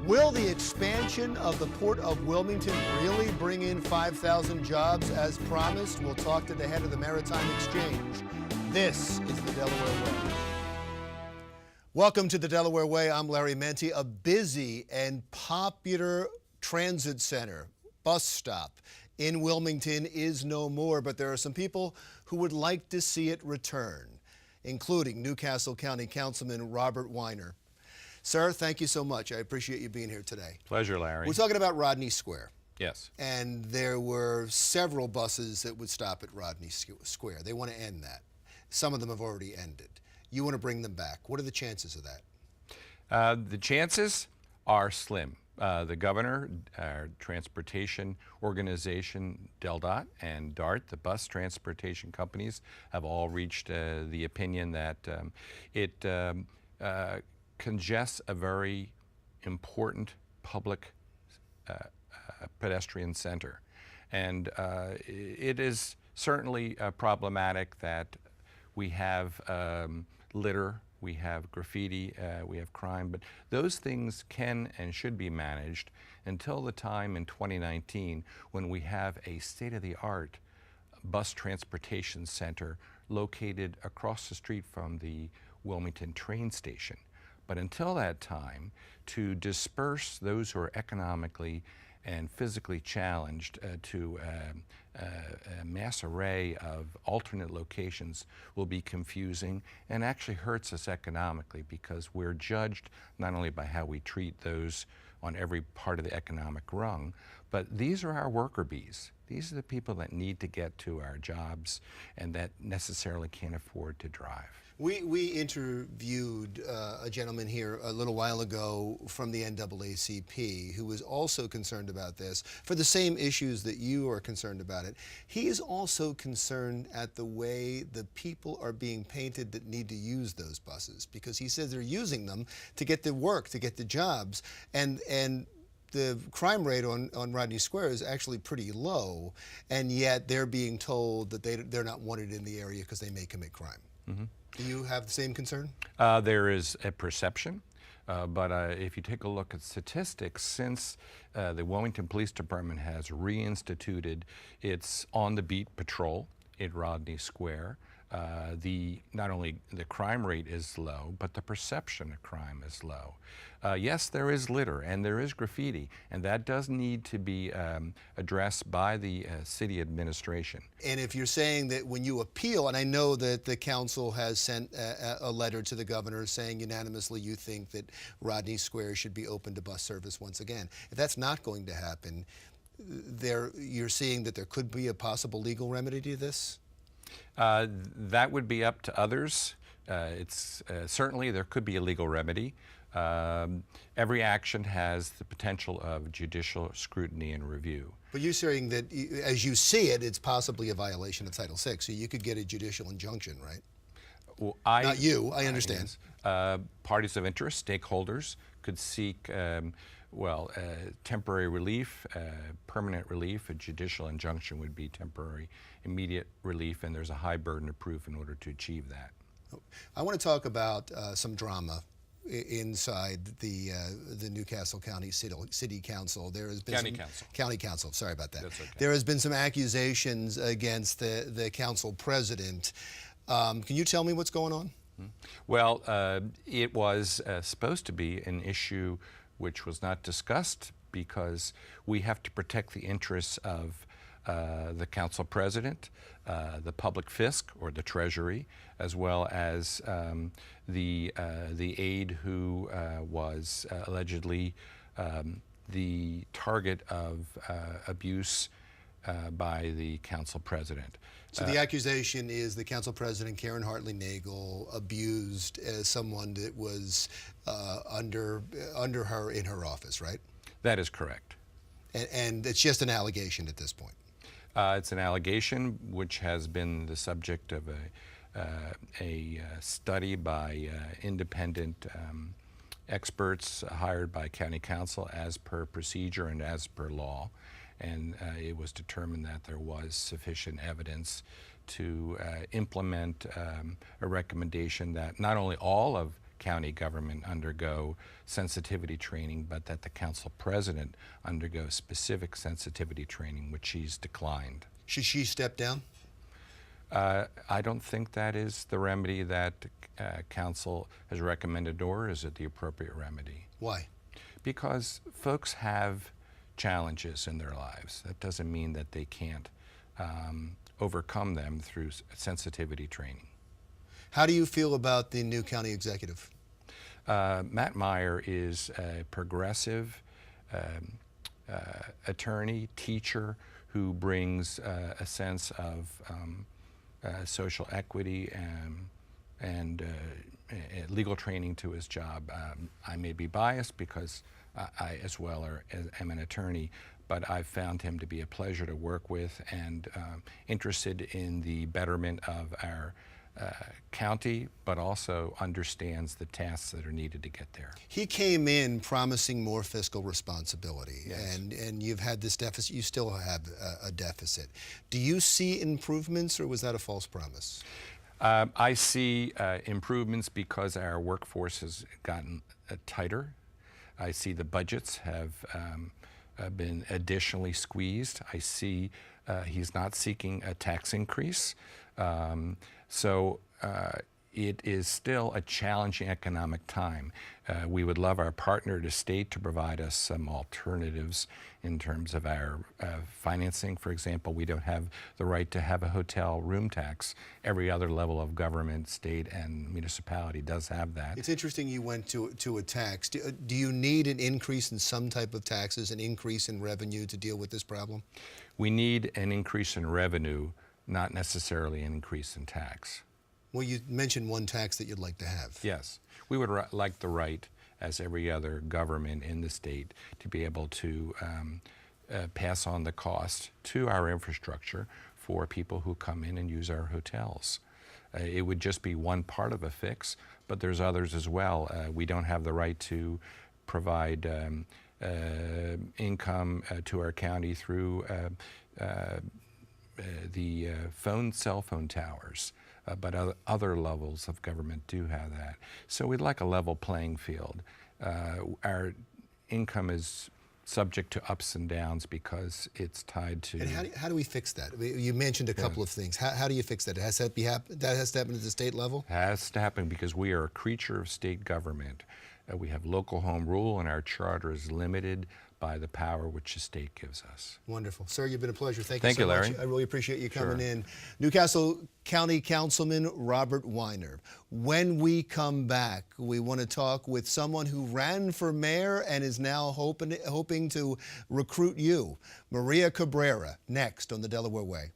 Will the expansion of the Port of Wilmington really bring in 5,000 jobs as promised? We'll talk to the head of the Maritime Exchange. This is the Delaware Way. Welcome to the Delaware Way. I'm Larry Menti. A busy and popular transit center, bus stop in Wilmington is no more, but there are some people who would like to see it return, including Newcastle County Councilman Robert Weiner. Sir, thank you so much. I appreciate you being here today. Pleasure, Larry. We're talking about Rodney Square. Yes. And there were several buses that would stop at Rodney Square. They want to end that. Some of them have already ended. You want to bring them back. What are the chances of that? The chances are slim. The governor, our transportation organization, DelDOT, and DART, the bus transportation companies, have all reached the opinion that it congests a very important public pedestrian center. And it is certainly problematic that we have litter, we have graffiti, we have crime, but those things can and should be managed until the time in 2019 when we have a state-of-the-art bus transportation center located across the street from the Wilmington train station. But until that time, to disperse those who are economically and physically challenged to a mass array of alternate locations will be confusing and actually hurts us economically, because we're judged not only by how we treat those on every part of the economic rung, but these are our worker bees. These are the people that need to get to our jobs and that necessarily can't afford to drive. We interviewed a gentleman here a little while ago from the NAACP who was also concerned about this for the same issues that you are concerned about it. He is also concerned at the way the people are being painted that need to use those buses, because he says they're using them to get the work, to get the jobs, and the crime rate on Rodney Square is actually pretty low, and yet they're being told that they're not wanted in the area because they may commit crime. Mm-hmm. Do you have the same concern? There is a perception, but if you take a look at statistics, since the Wilmington Police Department has reinstituted its on-the-beat patrol at Rodney Square, not only the crime rate is low, but the perception of crime is low. Yes, there is litter and there is graffiti, and that does need to be addressed by the city administration. And if you're saying that when you appeal, and I know that the council has sent a letter to the governor saying unanimously you think that Rodney Square should be open to bus service once again, if that's not going to happen, you're seeing that there could be a possible legal remedy to this? That would be up to others. Certainly there could be a legal remedy. Every action has the potential of judicial scrutiny and review. But you're saying that, as you see it, it's possibly a violation of Title VI, so you could get a judicial injunction, right? Well, not you, I understand. Parties of interest, stakeholders, could seek temporary relief, permanent relief. A judicial injunction would be temporary, immediate relief, and there's a high burden of proof in order to achieve that. I want to talk about some drama inside the Newcastle County City Council. There has been County Council. Sorry about that. That's okay. There has been some accusations against the council president. Can you tell me what's going on? Well, it was supposed to be an issue which was not discussed because we have to protect the interests of the council president, the public fisc or the treasury, as well as the aide who was allegedly the target of abuse by the council president. So the accusation is the council president, Karen Hartley Nagel, abused someone that was under her in her office, right? That is correct. And it's just an allegation at this point? It's an allegation which has been the subject of a study by independent experts hired by county council as per procedure and as per law. And it was determined that there was sufficient evidence to implement a recommendation that not only all of county government undergo sensitivity training, but that the council president undergo specific sensitivity training, which she's declined. Should she step down? I don't think that is the remedy that council has recommended, nor is it the appropriate remedy. Why? Because folks have challenges in their lives. That doesn't mean that they can't overcome them through sensitivity training. How do you feel about the new county executive? Matt Meyer is a progressive attorney, teacher, who brings a sense of social equity and legal training to his job. I may be biased because I as well am an attorney, but I've found him to be a pleasure to work with and interested in the betterment of our county, but also understands the tasks that are needed to get there. He came in promising more fiscal responsibility, Yes. and you've had this deficit. You still have a deficit. Do you see improvements, or was that a false promise? I see improvements because our workforce has gotten tighter. I see the budgets have been additionally squeezed. I see he's not seeking a tax increase. So it is still a challenging economic time. We would love our partner to state to provide us some alternatives in terms of our financing. For example, we don't have the right to have a hotel room tax. Every other level of government, state and municipality does have that. It's interesting you went to a tax. Do you need an increase in some type of taxes, an increase in revenue to deal with this problem? We need an increase in revenue, not necessarily an increase in tax. Well, you mentioned one tax that you'd like to have. Yes, we would like the right, as every other government in the state, to be able to pass on the cost to our infrastructure for people who come in and use our hotels. It would just be one part of a fix, but there's others as well. We don't have the right to provide income to our county through the cell phone towers. But other levels of government do have that. So we'd like a level playing field. Our income is subject to ups and downs because it's tied to... And how do we fix that? I mean, you mentioned a couple of things. How do you fix that? That has to happen at the state level? It has to happen because we are a creature of state government. We have local home rule, and our charter is limited by the power which the state gives us. Wonderful. Sir, you've been a pleasure. Thank you so Larry. much. I really appreciate you coming Sure. in. Newcastle County Councilman Robert Weiner. When we come back, we want to talk with someone who ran for mayor and is now hoping to recruit you. Maria Cabrera, next on the Delaware Way.